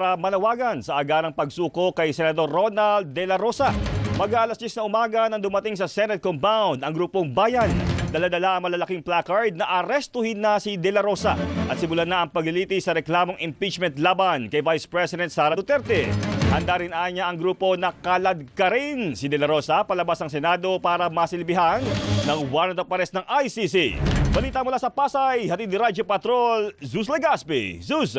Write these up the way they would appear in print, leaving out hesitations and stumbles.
Manawagan sa agarang pagsuko kay Senador Ronald De La Rosa. Mag-alas 10 na umaga nang dumating sa Senate compound ang grupong Bayan. Dala-dala ang malalaking placard na arestuhin na si De La Rosa at simulan na ang pagliliti sa reklamong impeachment laban kay Vice President Sara Duterte. Handa rin anya ang grupo na kaladkarin si De La Rosa palabas ng Senado para masilbihan ng warrant of arrest ng ICC. Balita mula sa Pasay, hatid ni Radyo Patrol, Zeus Legaspi. Zeus!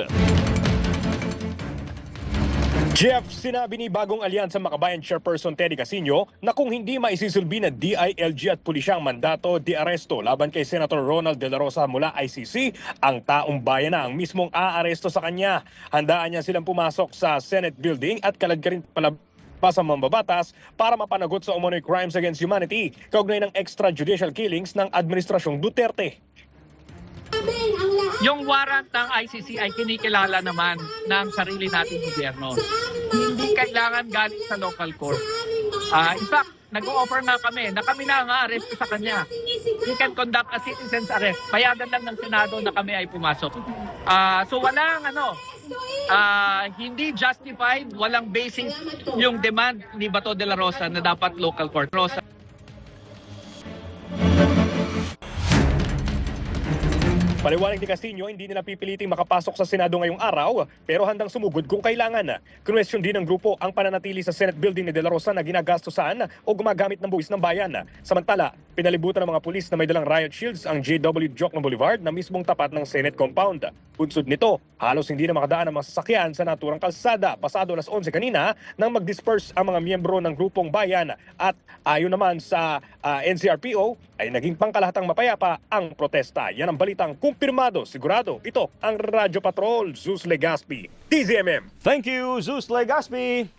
Jeff, sinabi ni Bagong Alyansa Makabayan Chairperson Teddy Casino na kung hindi maisisilbi na DILG at pulisya ang mandato di aresto laban kay Senator Ronald De La Rosa mula ICC, ang taong bayan na ang mismong aaresto sa kanya. Handaan niya silang pumasok sa Senate building at kaladkarin palabas ang mambabatas para mapanagot sa umano'y crimes against humanity kaugnay ng extrajudicial killings ng Administrasyong Duterte. Yung warrant ng ICC ay kinikilala naman ng sarili nating gobyerno. Hindi kailangan galing sa local court. In fact, nag-o-offer na kami na kami na ang arrest sa kanya. We can conduct a citizen's arrest. Payagan lang ng Senado na kami ay pumasok. So walang hindi justified, walang basis yung demand ni Bato de la Rosa na dapat local court. Paliwanag ni Casino, hindi nila pipiliting makapasok sa Senado ngayong araw pero handang sumugod kung kailangan. Kinwestiyon din ng grupo ang pananatili sa Senate building ni De La Rosa na ginagastusan o gumagamit ng buwis ng bayan. Samantala, pinalibutan ng mga pulis na may dalang riot shields ang JW Jokno Boulevard na mismong tapat ng Senate compound. Bunsod nito, halos hindi na makadaan ang mga sasakyan sa naturang kalsada. Pasado alas 11 kanina nang mag-disperse ang mga miyembro ng grupong bayan at ayon naman sa NCRPO ay naging pangkalahatang mapayapa ang protesta. Yan ang balitang kumpirmado, sigurado. Ito ang Radyo Patrol, Zeus Legaspi, TZMM. Thank you, Zeus Legaspi.